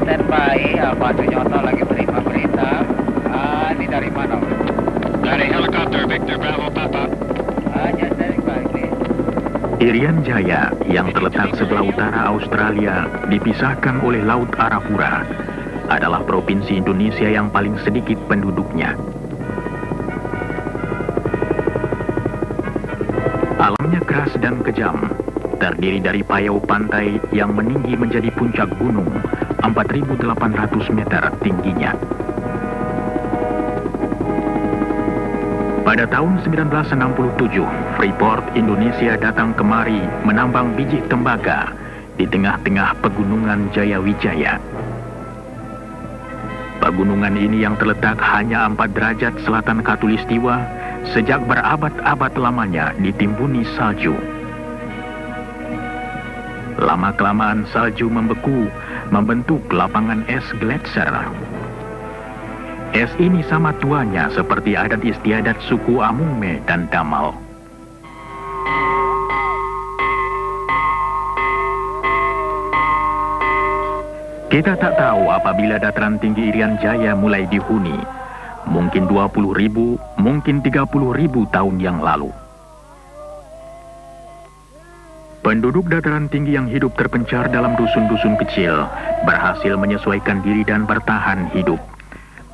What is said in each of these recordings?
Standby, Pak Sunyoto lagi terima berita. Ini dari mana? Dari helikopter Victor Bravo Papa. Just standby, please. Irian Jaya yang terletak sebelah utara Australia dipisahkan oleh Laut Arafura adalah provinsi Indonesia yang paling sedikit penduduknya. Alamnya keras dan kejam, terdiri dari payau pantai yang meninggi menjadi puncak gunung 4.800 meter tingginya. Pada tahun 1967, Freeport Indonesia datang kemari menambang biji tembaga di tengah-tengah pegunungan Jayawijaya. Pegunungan ini yang terletak hanya 4 derajat selatan Khatulistiwa sejak berabad-abad lamanya ditimbuni salju. Lama-kelamaan salju membeku, membentuk lapangan es gletser. Es ini sama tuanya seperti adat istiadat suku Amungme dan Damal. Kita tak tahu apabila dataran tinggi Irian Jaya mulai dihuni. Mungkin 20.000, mungkin 30.000 tahun yang lalu. Penduduk dataran tinggi yang hidup terpencar dalam dusun-dusun kecil berhasil menyesuaikan diri dan bertahan hidup.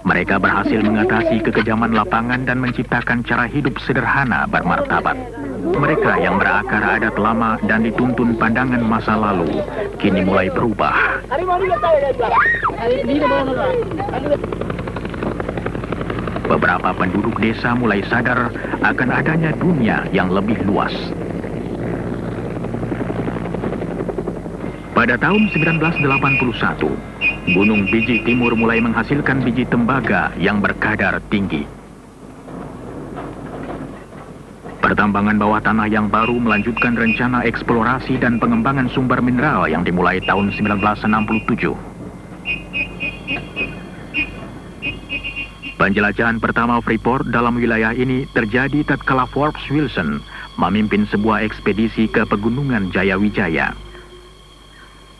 Mereka berhasil mengatasi kekejaman lapangan dan menciptakan cara hidup sederhana bermartabat. Mereka yang berakar adat lama dan dituntun pandangan masa lalu, kini mulai berubah. Beberapa penduduk desa mulai sadar akan adanya dunia yang lebih luas. Pada tahun 1981, Gunung Biji Timur mulai menghasilkan biji tembaga yang berkadar tinggi. Pertambangan bawah tanah yang baru melanjutkan rencana eksplorasi dan pengembangan sumber mineral yang dimulai tahun 1967. Penjelajahan pertama Freeport dalam wilayah ini terjadi tatkala Forbes Wilson memimpin sebuah ekspedisi ke pegunungan Jayawijaya.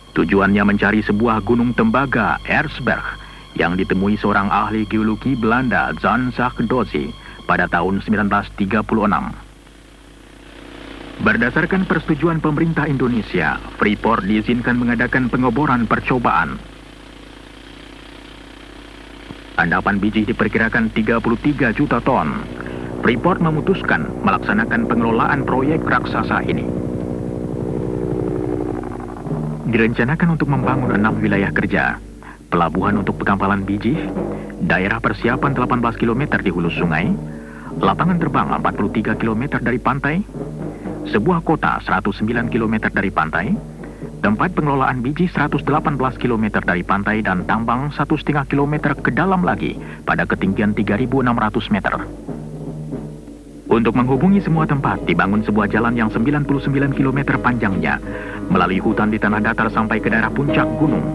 Tujuannya mencari sebuah gunung tembaga, Erzberg, yang ditemui seorang ahli geologi Belanda, Jan Zakdozi, pada tahun 1936. Berdasarkan persetujuan pemerintah Indonesia, Freeport diizinkan mengadakan pengeboran percobaan. Endapan biji diperkirakan 33 juta ton. Freeport memutuskan melaksanakan pengelolaan proyek raksasa ini. Direncanakan untuk membangun 6 wilayah kerja, pelabuhan untuk pengampalan biji, daerah persiapan 18 km di hulu sungai, lapangan terbang 43 km dari pantai, sebuah kota 109 km dari pantai, tempat pengelolaan biji 118 km dari pantai dan tambang 1,5 km ke dalam lagi pada ketinggian 3.600 meter. Untuk menghubungi semua tempat, dibangun sebuah jalan yang 99 km panjangnya, melalui hutan di tanah datar sampai ke daerah puncak gunung.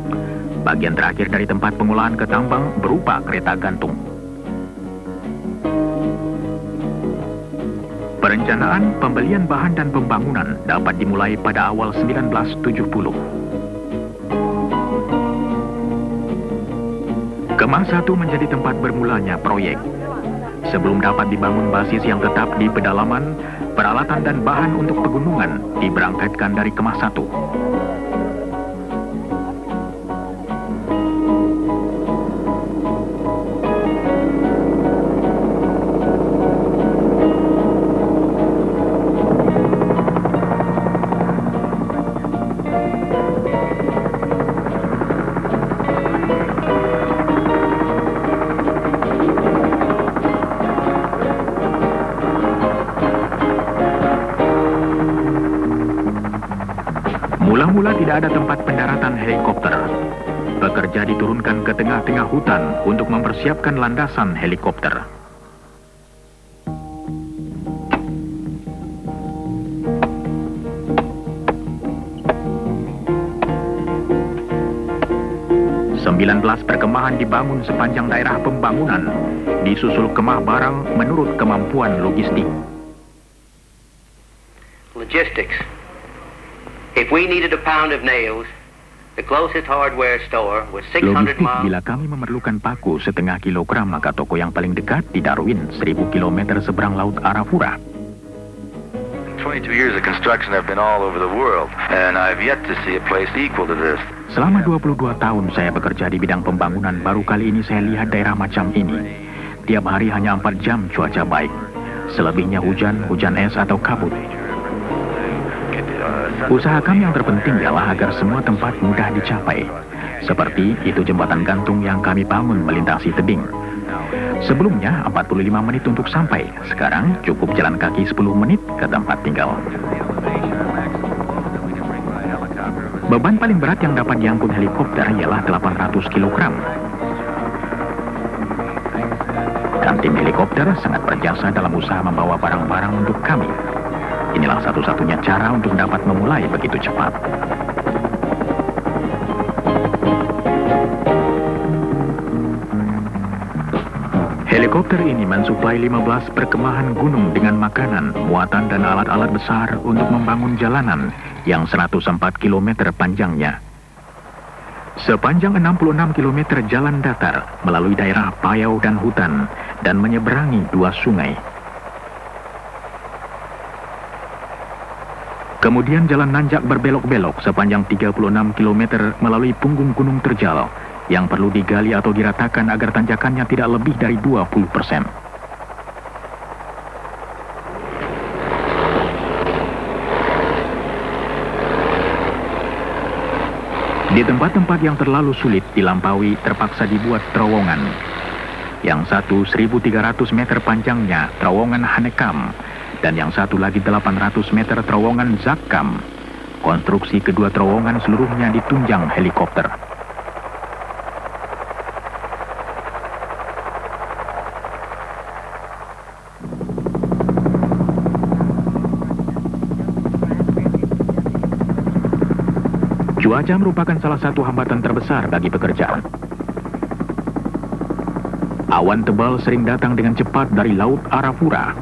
Bagian terakhir dari tempat pengolahan ke tambang berupa kereta gantung. Perencanaan, pembelian bahan dan pembangunan dapat dimulai pada awal 1970. Kemah 1 menjadi tempat bermulanya proyek. Sebelum dapat dibangun basis yang tetap di pedalaman, peralatan dan bahan untuk pegunungan diberangkatkan dari Kemah 1. Mula-mula tidak ada tempat pendaratan helikopter. Pekerja diturunkan ke tengah-tengah hutan untuk mempersiapkan landasan helikopter. Sembilan belas perkemahan dibangun sepanjang daerah pembangunan, disusul kemah barang menurut kemampuan logistik. Logistics. If we needed a pound of nails, The closest hardware store was 600 Logistik miles. bila kami memerlukan paku setengah kilogram, maka toko yang paling dekat di Darwin, 1000 km seberang laut Arafura. 22 years of construction, I've been all over the world, and I've yet to see a place equal to this. Selama 22 tahun saya bekerja di bidang pembangunan, baru kali ini saya lihat daerah macam ini. Tiap hari hanya 4 jam cuaca baik. Selebihnya hujan es atau kabut. Usaha kami yang terpenting ialah agar semua tempat mudah dicapai. Seperti itu jembatan gantung yang kami bangun melintasi tebing. Sebelumnya 45 menit untuk sampai. Sekarang cukup jalan kaki 10 menit ke tempat tinggal. Beban paling berat yang dapat diangkut helikopter ialah 800 kg. Dan tim helikopter sangat berjasa dalam usaha membawa barang-barang untuk kami. Inilah satu-satunya cara untuk dapat memulai begitu cepat. Helikopter ini mensuplai 15 perkemahan gunung dengan makanan, muatan dan alat-alat besar untuk membangun jalanan yang 104 km panjangnya. Sepanjang 66 km jalan datar melalui daerah payau dan hutan dan menyeberangi 2 sungai. Kemudian jalan nanjak berbelok-belok sepanjang 36 km melalui punggung gunung terjal yang perlu digali atau diratakan agar tanjakannya tidak lebih dari 20%. Di tempat-tempat yang terlalu sulit dilampaui terpaksa dibuat terowongan. Yang satu 1.300 meter panjangnya terowongan Hanekam, dan yang satu lagi 800 meter terowongan Zakkam. Konstruksi kedua terowongan seluruhnya ditunjang helikopter. Cuaca merupakan salah satu hambatan terbesar bagi pekerjaan. Awan tebal sering datang dengan cepat dari laut Arafura.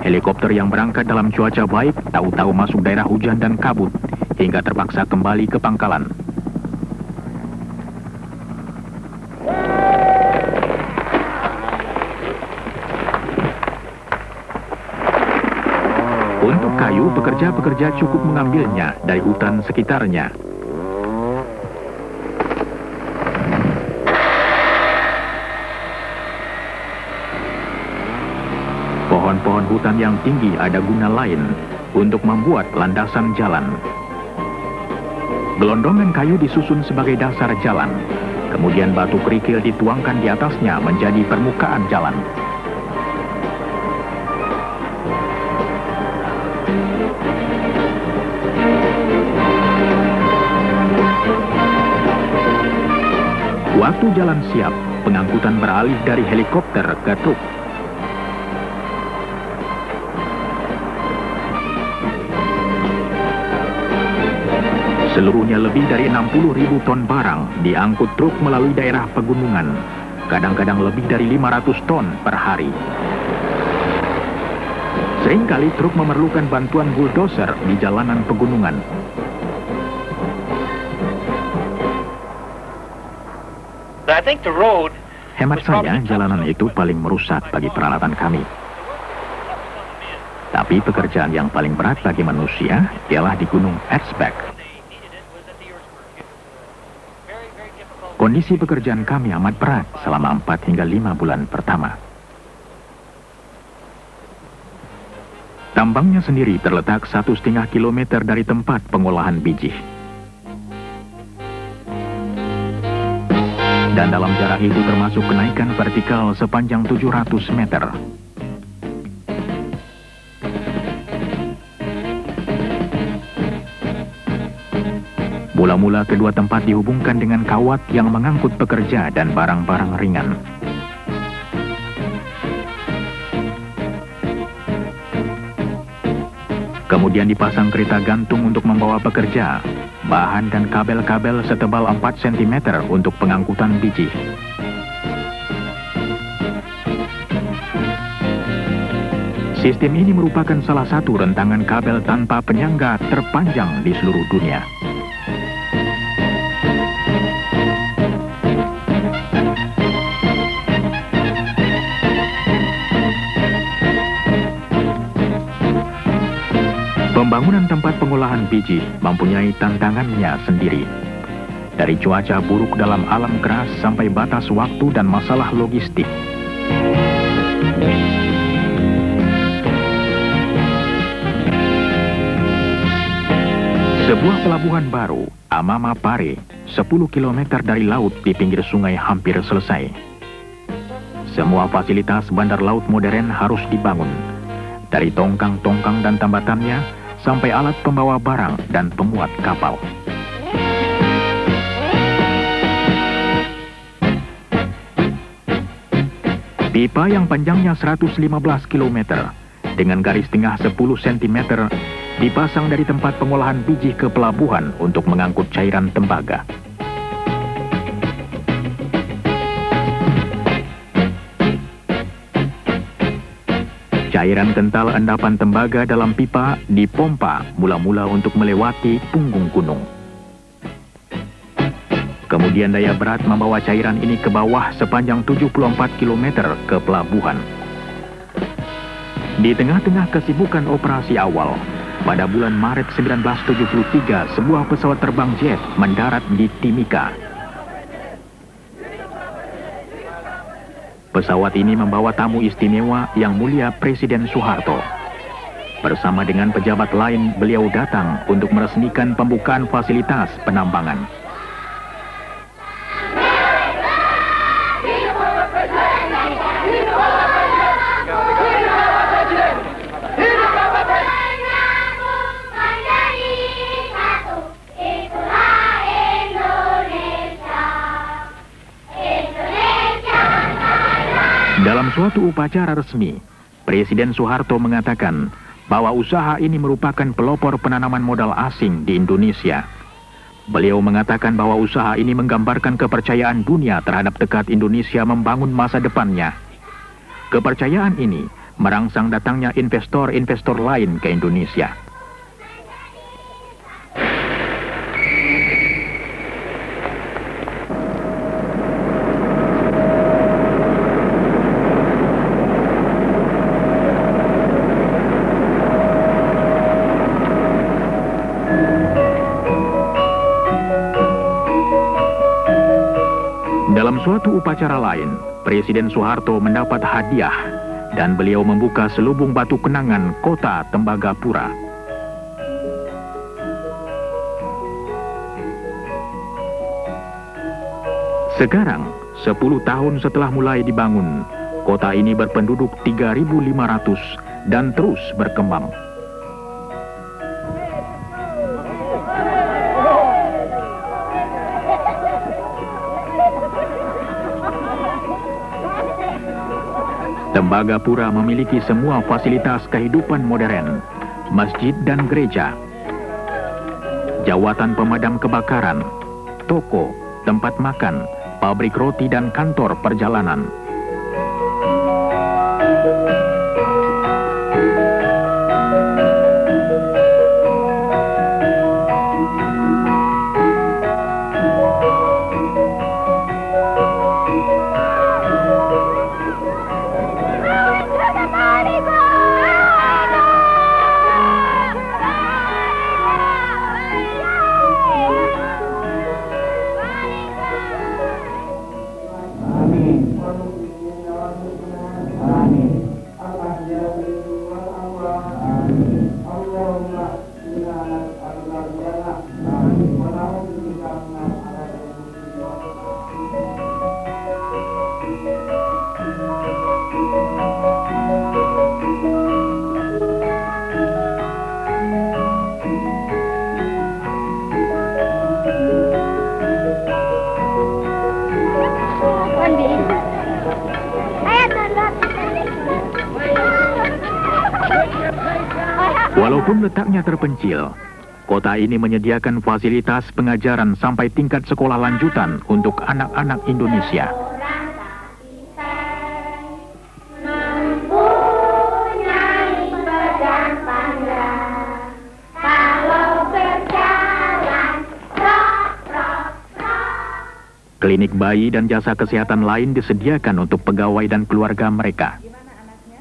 Helikopter yang berangkat dalam cuaca baik tahu-tahu masuk daerah hujan dan kabut hingga terpaksa kembali ke pangkalan. Untuk kayu, pekerja-pekerja cukup mengambilnya dari hutan sekitarnya. Pohon-pohon hutan yang tinggi ada guna lain untuk membuat landasan jalan. Gelondongan kayu disusun sebagai dasar jalan. Kemudian batu kerikil dituangkan di atasnya menjadi permukaan jalan. Waktu jalan siap, pengangkutan beralih dari helikopter ke truk. Seluruhnya lebih dari 60.000 ton barang diangkut truk melalui daerah pegunungan, kadang-kadang lebih dari 500 ton per hari. Seringkali truk memerlukan bantuan bulldozer di jalanan pegunungan. I think the road. Hemat saya, jalanan itu paling merusak bagi peralatan kami. Tapi pekerjaan yang paling berat bagi manusia ialah di Gunung Erzberg. Kondisi pekerjaan kami amat berat selama 4 hingga 5 bulan pertama. Tambangnya sendiri terletak 1,5 kilometer dari tempat pengolahan biji. Dan dalam jarak itu termasuk kenaikan vertikal sepanjang 700 meter. Mula-mula kedua tempat dihubungkan dengan kawat yang mengangkut pekerja dan barang-barang ringan. Kemudian dipasang kereta gantung untuk membawa pekerja, bahan dan kabel-kabel setebal 4 cm untuk pengangkutan biji. Sistem ini merupakan salah satu rentangan kabel tanpa penyangga terpanjang di seluruh dunia. Pembangunan tempat pengolahan biji mempunyai tantangannya sendiri. Dari cuaca buruk dalam alam keras sampai batas waktu dan masalah logistik. Sebuah pelabuhan baru, Amama Pare, 10 km dari laut di pinggir sungai hampir selesai. Semua fasilitas bandar laut modern harus dibangun. Dari tongkang-tongkang dan tambatannya, sampai alat pembawa barang dan pemuat kapal. Pipa yang panjangnya 115 km dengan garis tengah 10 cm dipasang dari tempat pengolahan biji ke pelabuhan untuk mengangkut cairan tembaga. Cairan kental endapan tembaga dalam pipa dipompa mula-mula untuk melewati punggung gunung. Kemudian daya berat membawa cairan ini ke bawah sepanjang 74 km ke pelabuhan. Di tengah-tengah kesibukan operasi awal, pada bulan Maret 1973 sebuah pesawat terbang jet mendarat di Timika. Pesawat ini membawa tamu istimewa yang mulia Presiden Soeharto. Bersama dengan pejabat lain, beliau datang untuk meresmikan pembukaan fasilitas penambangan. Dalam suatu upacara resmi, Presiden Soeharto mengatakan bahwa usaha ini merupakan pelopor penanaman modal asing di Indonesia. Beliau mengatakan bahwa usaha ini menggambarkan kepercayaan dunia terhadap tekad Indonesia membangun masa depannya. Kepercayaan ini merangsang datangnya investor-investor lain ke Indonesia. Dalam suatu upacara lain, Presiden Soeharto mendapat hadiah dan beliau membuka selubung batu kenangan kota Tembagapura. Sekarang, 10 tahun setelah mulai dibangun, kota ini berpenduduk 3.500 dan terus berkembang. Tembagapura memiliki semua fasilitas kehidupan modern, masjid dan gereja, jawatan pemadam kebakaran, toko, tempat makan, pabrik roti dan kantor perjalanan. Walaupun letaknya terpencil, kota ini menyediakan fasilitas pengajaran sampai tingkat sekolah lanjutan untuk anak-anak Indonesia. Klinik bayi dan jasa kesehatan lain disediakan untuk pegawai dan keluarga mereka. Gimana anaknya?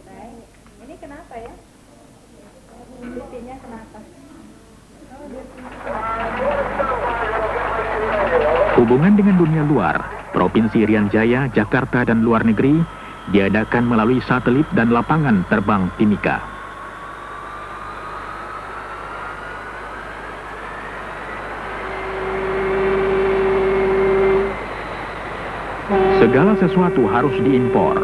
Baik. Ini kenapa ya? Hubungan dengan dunia luar, Provinsi Irian Jaya, Jakarta, dan luar negeri diadakan melalui satelit dan lapangan terbang Timika. Segala sesuatu harus diimpor,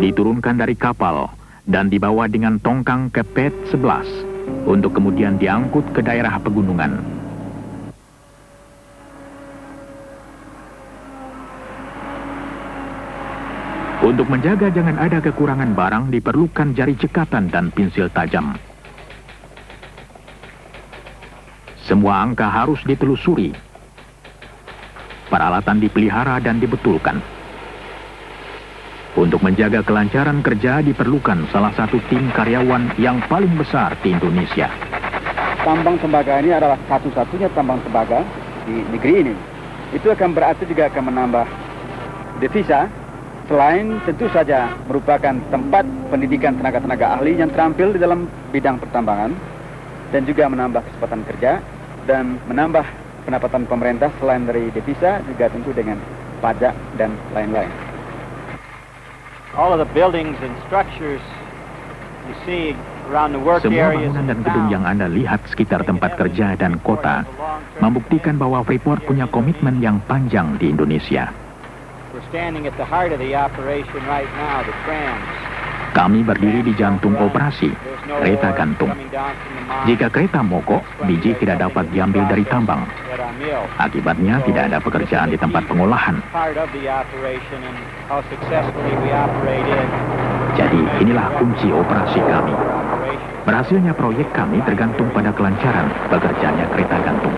diturunkan dari kapal, dan dibawa dengan tongkang ke PET 11 untuk kemudian diangkut ke daerah pegunungan. Untuk menjaga jangan ada kekurangan barang diperlukan jari cekatan dan pensil tajam. Semua angka harus ditelusuri. Peralatan dipelihara dan dibetulkan. Untuk menjaga kelancaran kerja diperlukan salah satu tim karyawan yang paling besar di Indonesia. Tambang tembaga ini adalah satu-satunya tambang tembaga di negeri ini. Itu akan berarti juga akan menambah devisa, selain tentu saja merupakan tempat pendidikan tenaga-tenaga ahli yang terampil di dalam bidang pertambangan, dan juga menambah kesempatan kerja dan menambah pendapatan pemerintah selain dari devisa juga tentu dengan pajak dan lain-lain. All of the buildings and structures you see around the work Semua areas bangunan in dan gedung town, yang Anda lihat sekitar tempat kerja dan kota membuktikan bahwa Freeport punya komitmen yang panjang di Indonesia. we're standing at the heart of the operation right now, the trams. Kami berdiri di jantung operasi, There's no kereta ore gantung. coming down from the mine. Jika kereta mogok, biji tidak dapat diambil dari tambang. At our mill. Akibatnya tidak ada pekerjaan di tempat pengolahan. Part of the operation and how successfully we operate it. Jadi inilah kunci operasi kami. Berhasilnya proyek kami tergantung pada kelancaran bekerjanya kereta gantung.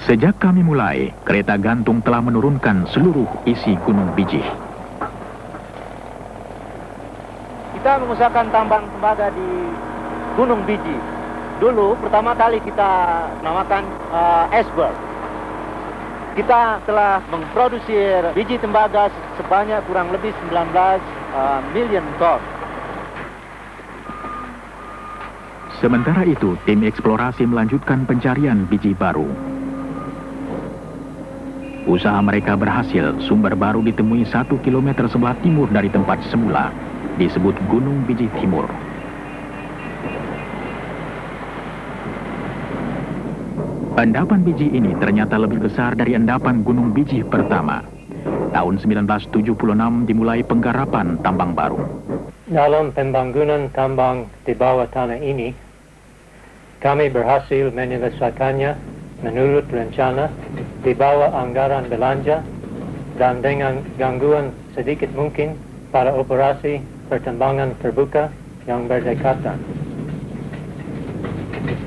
Sejak kami mulai, kereta gantung telah menurunkan seluruh isi Gunung Bijih. Kita mengusahakan tambang tembaga di Gunung Bijih. Dulu pertama kali kita namakan Iceberg. Kita telah memproduksi biji tembaga sebanyak kurang lebih 19 million ton. Sementara itu, tim eksplorasi melanjutkan pencarian biji baru. Usaha mereka berhasil, sumber baru ditemui 1 kilometer sebelah timur dari tempat semula, disebut Gunung Bijih Timur. Endapan biji ini ternyata lebih besar dari endapan Gunung Bijih pertama. Tahun 1976 dimulai penggarapan tambang baru. Dalam pembangunan tambang di bawah tanah ini, kami berhasil menyelesaikannya menurut rencana di bawah anggaran belanja dan dengan gangguan sedikit mungkin pada operasi pertambangan terbuka yang berdekatan.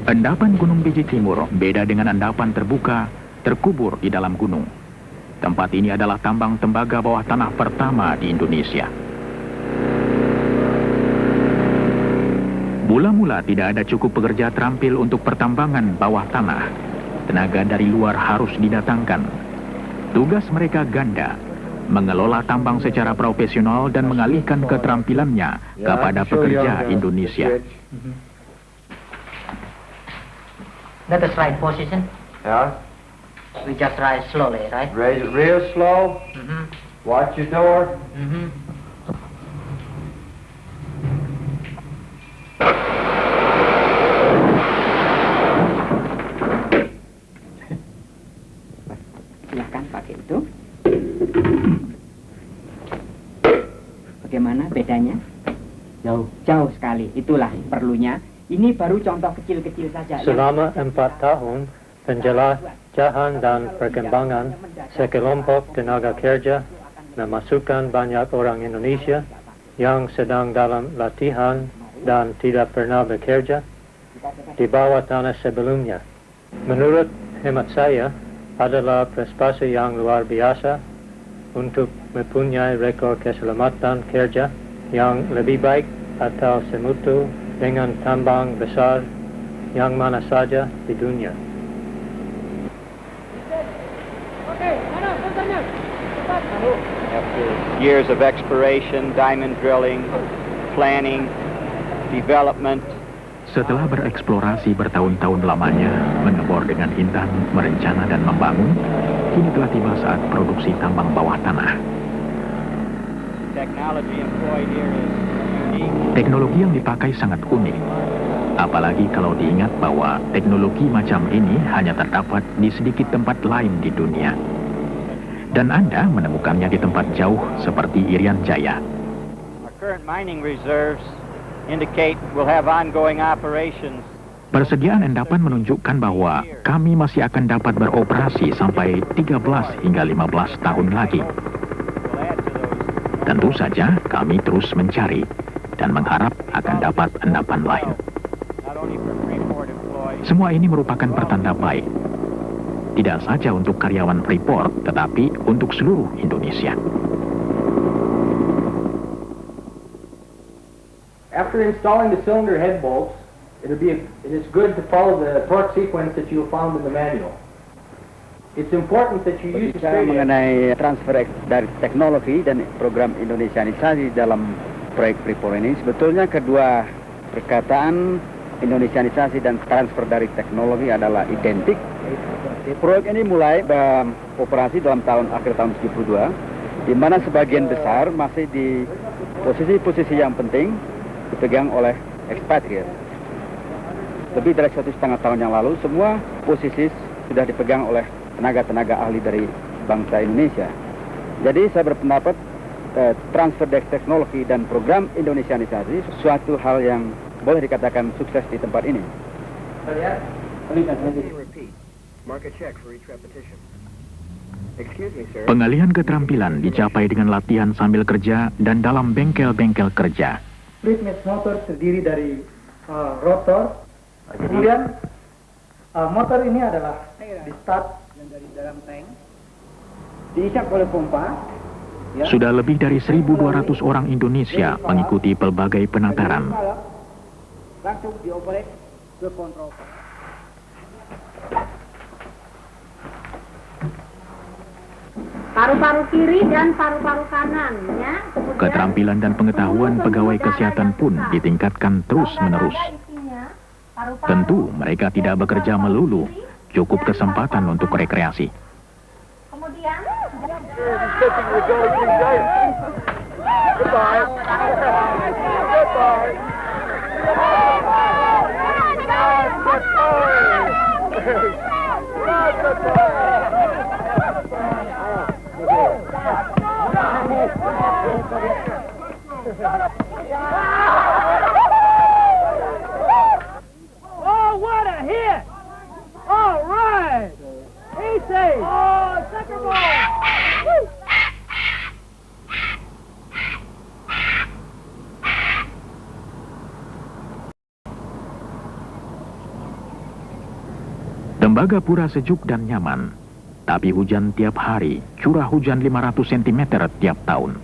Endapan Gunung Bijih Timur beda dengan endapan terbuka terkubur di dalam gunung. Tempat ini adalah tambang tembaga bawah tanah pertama di Indonesia. Mula-mula tidak ada cukup pekerja terampil untuk pertambangan bawah tanah. Tenaga dari luar harus didatangkan. Tugas mereka ganda, mengelola tambang secara profesional dan mengalihkan keterampilannya kepada pekerja Indonesia. That is right position. Yeah. We just rise slowly, right? Raise it real slow. Watch your door. Silakan pakai itu. Bagaimana bedanya? Jauh sekali. Itulah perlunya. Ini baru contoh kecil-kecil saja. Selama 4 tahun, penjelajahan dan perkembangan sekelompok tenaga kerja memasukkan banyak orang Indonesia yang sedang dalam latihan dan tidak pernah bekerja di bawah tanah sebelumnya. Menurut hemat saya, adalah prestasi yang luar biasa untuk mempunyai rekor keselamatan kerja yang lebih baik atau semutu dengan tambang besar yang mana saja di dunia. Have to years of exploration, diamond drilling, planning, development. Setelah bereksplorasi bertahun-tahun lamanya, mengebor dengan intan, merencana dan membangun, kini telah tiba saat produksi tambang bawah tanah. Technology employed here is unique. Teknologi yang dipakai sangat unik. Apalagi kalau diingat bahwa teknologi macam ini hanya terdapat di sedikit tempat lain di dunia. Dan Anda menemukannya di tempat jauh seperti Irian Jaya. Our current mining reserves indicate we'll have ongoing operations. Persediaan endapan menunjukkan bahwa kami masih akan dapat beroperasi sampai 13 hingga 15 tahun lagi. Tentu saja kami terus mencari dan mengharap akan dapat endapan lain. Semua ini merupakan pertanda baik. Tidak saja untuk karyawan Freeport, tetapi untuk seluruh Indonesia. After installing the cylinder head bolts, it is good to follow the torque sequence that you found in the manual. It's important that you use Bicara mengenai transfer dari teknologi dan program Indonesianisasi dalam proyek Freeport ini, sebetulnya kedua perkataan Indonesianisasi dan transfer dari teknologi adalah identik. Proyek ini mulai beroperasi dalam akhir tahun 72, di mana sebagian besar masih di posisi-posisi yang penting dipegang oleh expatriate. Lebih dari 1,5 tahun yang lalu, semua posisi sudah dipegang oleh tenaga-tenaga ahli dari bangsa Indonesia. Jadi saya berpendapat transfer teknologi dan program Indonesianisasi suatu hal yang boleh dikatakan sukses di tempat ini. Pengalihan keterampilan dicapai dengan latihan sambil kerja dan dalam bengkel-bengkel kerja. Split motor terdiri dari rotor, kemudian motor ini adalah di start dan dari dalam tank, diisap oleh pompa. Sudah lebih dari 1.200 orang Indonesia mengikuti pelbagai penataran. Langsung dioperate ke kontrol. Paru-paru kiri dan paru-paru kanan, ya. Keterampilan dan pengetahuan pegawai kesehatan pun ditingkatkan terus-menerus. Tentu mereka tidak bekerja melulu, cukup kesempatan untuk rekreasi. Kemudian Oh, what a hit! All right! Easy! Oh, second ball! Woo! Tembagapura sejuk dan nyaman, tapi hujan tiap hari, curah hujan 500 cm tiap tahun.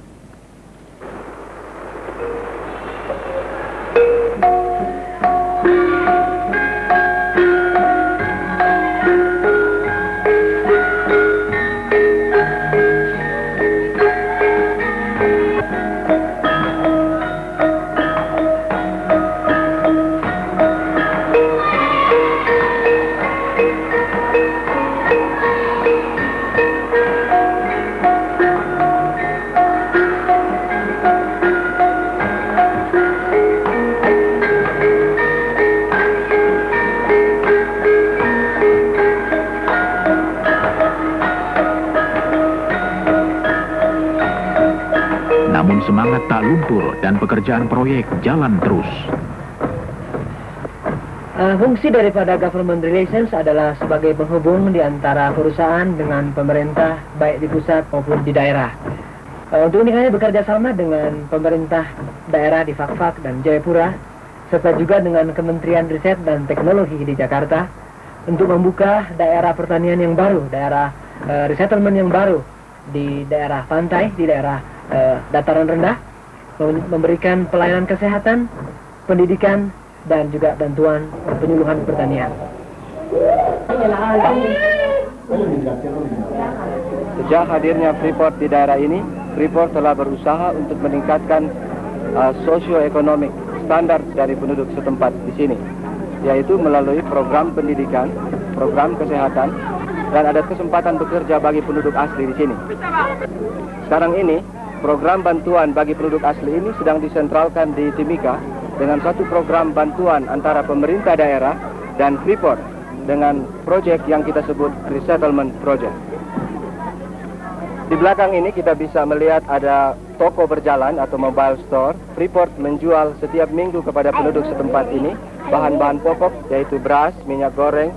Semangat tak luntur dan pekerjaan proyek jalan terus. Fungsi daripada government relations adalah sebagai penghubung di antara perusahaan dengan pemerintah, baik di pusat maupun di daerah. Untuk ini kami bekerja sama dengan pemerintah daerah di Fakfak dan Jayapura, serta juga dengan Kementerian Riset dan Teknologi di Jakarta, untuk membuka daerah pertanian yang baru, daerah resettlement yang baru di daerah pantai, di daerah dataran rendah, memberikan pelayanan kesehatan, pendidikan, dan juga bantuan penyuluhan pertanian. Sejak hadirnya Freeport di daerah ini, Freeport telah berusaha untuk meningkatkan sosioekonomik standar dari penduduk setempat di sini, yaitu melalui program pendidikan, program kesehatan, dan ada kesempatan bekerja bagi penduduk asli di sini. Sekarang ini, program bantuan bagi penduduk asli ini sedang disentralkan di Timika dengan satu program bantuan antara pemerintah daerah dan Freeport dengan proyek yang kita sebut Resettlement Project. Di belakang ini kita bisa melihat ada toko berjalan atau mobile store. Freeport menjual setiap minggu kepada penduduk setempat ini bahan-bahan pokok yaitu beras, minyak goreng,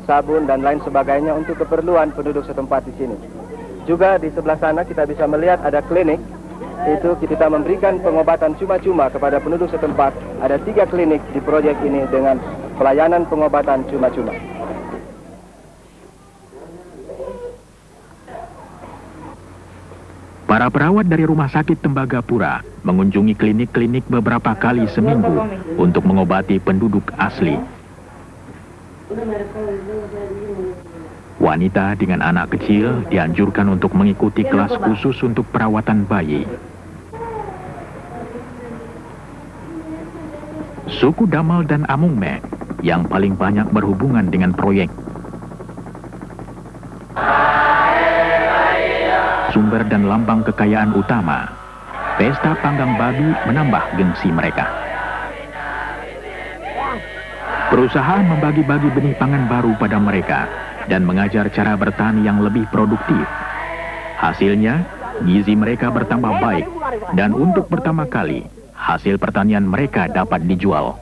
sabun, dan lain sebagainya untuk keperluan penduduk setempat di sini. Juga di sebelah sana kita bisa melihat ada klinik, itu kita memberikan pengobatan cuma-cuma kepada penduduk setempat. Ada 3 klinik di proyek ini dengan pelayanan pengobatan cuma-cuma. Para perawat dari Rumah Sakit Tembagapura mengunjungi klinik-klinik beberapa kali seminggu untuk mengobati penduduk asli. Wanita dengan anak kecil dianjurkan untuk mengikuti kelas khusus untuk perawatan bayi. Suku Damal dan Amungme yang paling banyak berhubungan dengan proyek. Sumber dan lambang kekayaan utama, pesta panggang babi menambah gengsi mereka. Perusahaan membagi-bagi benih pangan baru pada mereka dan mengajar cara bertani yang lebih produktif. Hasilnya, gizi mereka bertambah baik dan untuk pertama kali, hasil pertanian mereka dapat dijual.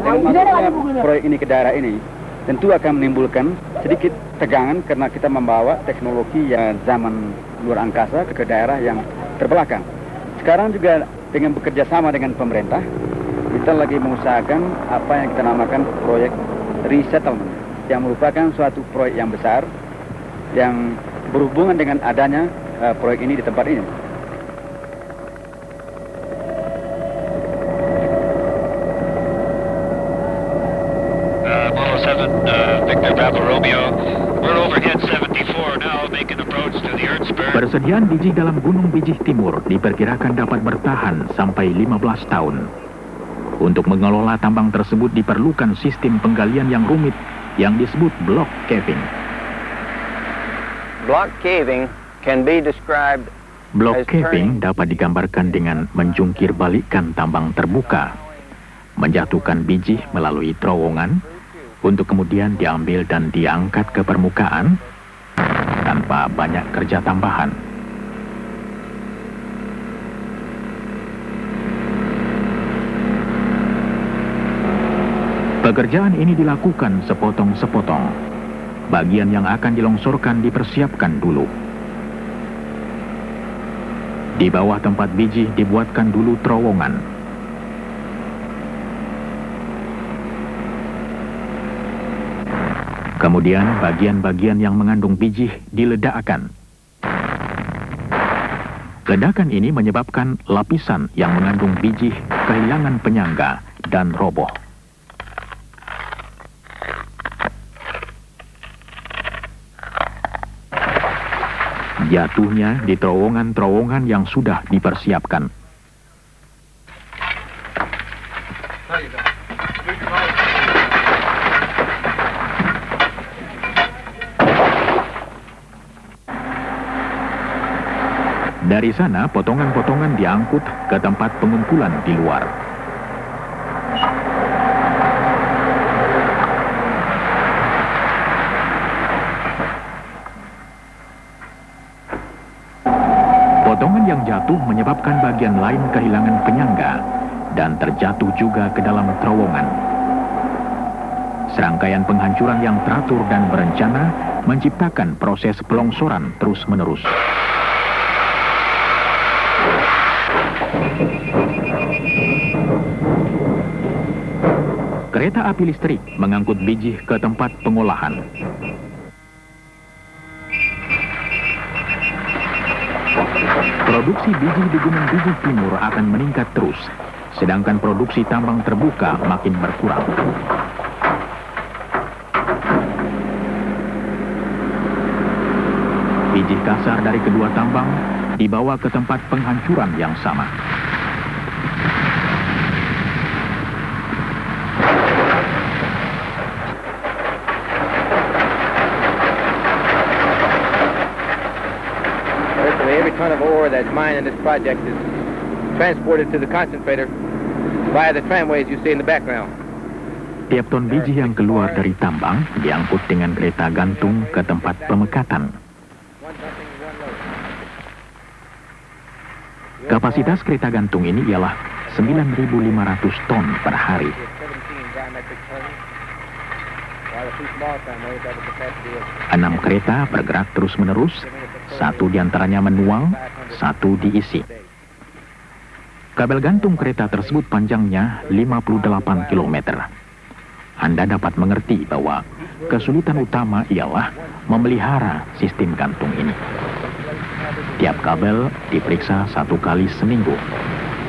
Dengan masuknya proyek ini ke daerah ini, tentu akan menimbulkan sedikit tegangan karena kita membawa teknologi yang zaman luar angkasa ke daerah yang terbelakang. Sekarang juga dengan bekerja sama dengan pemerintah, kita lagi mengusahakan apa yang kita namakan proyek resettlement, yang merupakan suatu proyek yang besar yang berhubungan dengan adanya proyek ini di tempat ini. Victor Bravo Romeo, we're overhead 74 now, making approach to the Ertsberg. Persediaan biji dalam Gunung Bijih Timur diperkirakan dapat bertahan sampai 15 tahun. Untuk mengelola tambang tersebut diperlukan sistem penggalian yang rumit yang disebut block caving. Block caving can be described Block caving dapat digambarkan dengan menjungkir balikkan tambang terbuka, menjatuhkan biji melalui terowongan, untuk kemudian diambil dan diangkat ke permukaan tanpa banyak kerja tambahan. Pekerjaan ini dilakukan sepotong-sepotong. Bagian yang akan dilongsorkan dipersiapkan dulu. Di bawah tempat biji dibuatkan dulu terowongan. Kemudian bagian-bagian yang mengandung biji diledakkan. Ledakan ini menyebabkan lapisan yang mengandung biji kehilangan penyangga dan roboh. Jatuhnya di terowongan-terowongan yang sudah dipersiapkan. Dari sana, potongan-potongan diangkut ke tempat pengumpulan di luar. Potongan yang jatuh menyebabkan bagian lain kehilangan penyangga dan terjatuh juga ke dalam terowongan. Serangkaian penghancuran yang teratur dan berencana menciptakan proses pelongsoran terus-menerus. Kereta api listrik mengangkut biji ke tempat pengolahan. Produksi biji di Gunung Bijih Timur akan meningkat terus, sedangkan produksi tambang terbuka makin berkurang. biji kasar dari kedua tambang dibawa ke tempat penghancuran yang sama. Virtually every ton of ore that's mined in this project is transported to the concentrator via the tramways you see in the background. Tiap ton biji yang keluar dari tambang diangkut dengan kereta gantung ke tempat pemekatan. Kapasitas kereta gantung ini ialah 9.500 ton per hari. 6 kereta bergerak terus-menerus, 1 diantaranya menuang, 1 diisi. Kabel gantung kereta tersebut panjangnya 58 km. Anda dapat mengerti bahwa kesulitan utama ialah memelihara sistem gantung ini. Tiap kabel diperiksa 1 kali seminggu.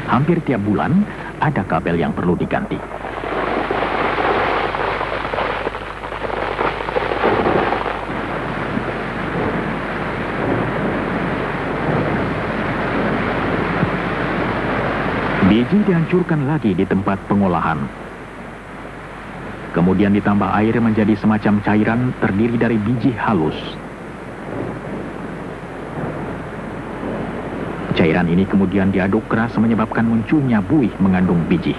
Hampir tiap bulan ada kabel yang perlu diganti. Biji dihancurkan lagi di tempat pengolahan. Kemudian ditambah air menjadi semacam cairan terdiri dari biji halus. Cairan ini kemudian diaduk keras menyebabkan munculnya buih mengandung biji.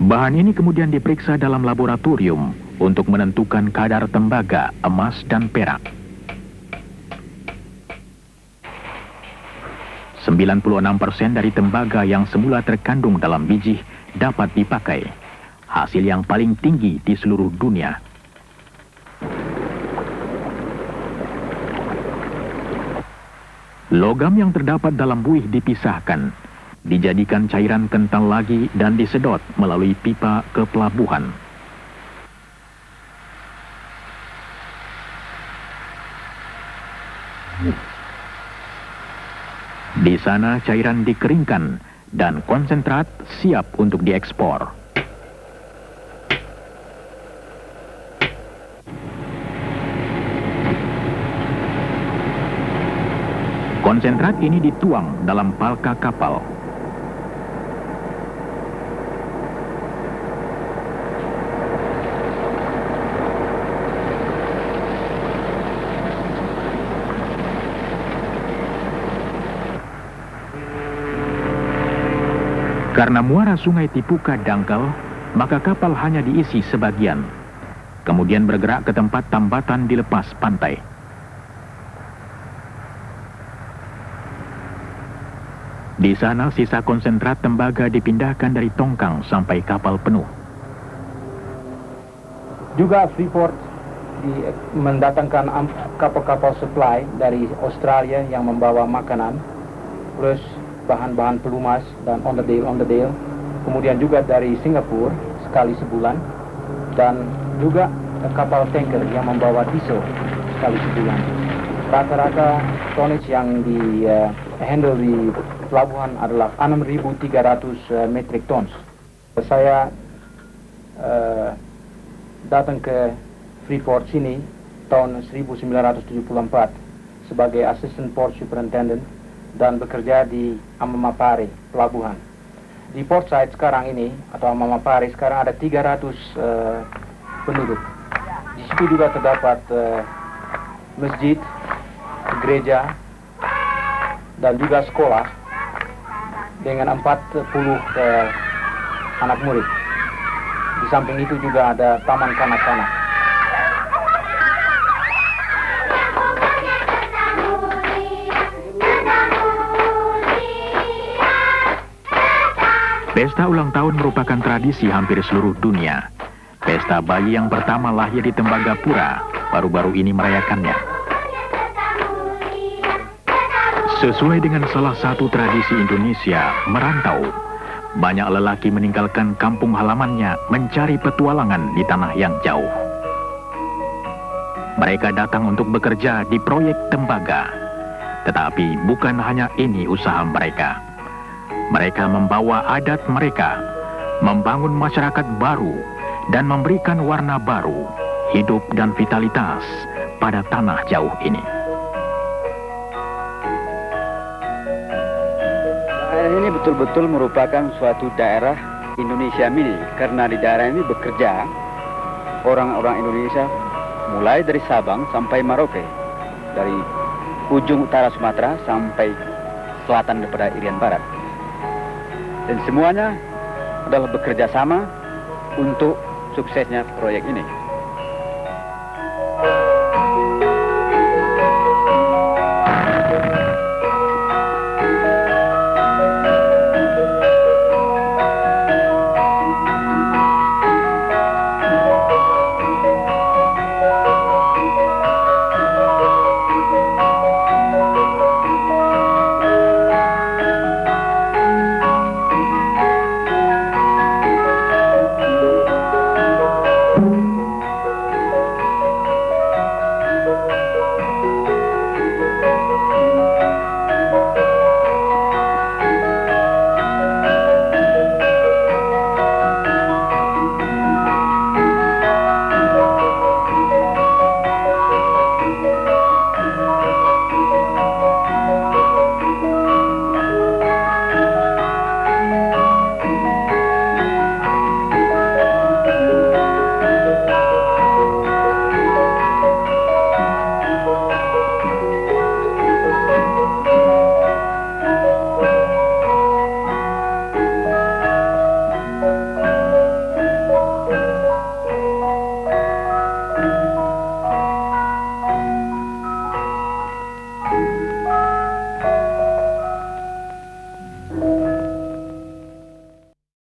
Bahan ini kemudian diperiksa dalam laboratorium untuk menentukan kadar tembaga, emas, dan perak. 96% dari tembaga yang semula terkandung dalam biji dapat dipakai. Hasil yang paling tinggi di seluruh dunia. Logam yang terdapat dalam buih dipisahkan, dijadikan cairan kental lagi dan disedot melalui pipa ke pelabuhan. Di sana cairan dikeringkan dan konsentrat siap untuk diekspor. Konsentrat ini dituang dalam palka kapal. Karena muara sungai Tipuka dangkal, maka kapal hanya diisi sebagian. Kemudian bergerak ke tempat tambatan di lepas pantai. Di sana sisa konsentrat tembaga dipindahkan dari tongkang sampai kapal penuh. Juga Freeport mendatangkan kapal-kapal supply dari Australia yang membawa makanan, plus bahan-bahan pelumas dan onderdil. Kemudian juga dari Singapura sekali sebulan, dan juga kapal tanker yang membawa diesel sekali sebulan. Rata-rata tonnage yang di handle di pelabuhan adalah 6.300 metric tons. Saya datang ke Freeport sini tahun 1974 sebagai Assistant Port Superintendent dan bekerja di Amamapare, pelabuhan. Di Port Said sekarang ini, atau Amamapare sekarang ada 300 penduduk. Di situ juga terdapat masjid, gereja, dan juga sekolah dengan 40 anak murid. Di samping itu juga ada taman kanak-kanak. Pesta ulang tahun merupakan tradisi hampir seluruh dunia. Pesta bayi yang pertama lahir di Tembagapura baru-baru ini merayakannya. Sesuai dengan salah satu tradisi Indonesia, merantau, banyak lelaki meninggalkan kampung halamannya mencari petualangan di tanah yang jauh. Mereka datang untuk bekerja di proyek tembaga. Tetapi bukan hanya ini usaha mereka. Mereka membawa adat mereka, membangun masyarakat baru, dan memberikan warna baru, hidup dan vitalitas pada tanah jauh ini. Daerah ini betul-betul merupakan suatu daerah Indonesia mini, karena di daerah ini bekerja orang-orang Indonesia mulai dari Sabang sampai Merauke, dari ujung utara Sumatera sampai selatan daripada Irian Barat. Dan semuanya adalah bekerja sama untuk suksesnya proyek ini.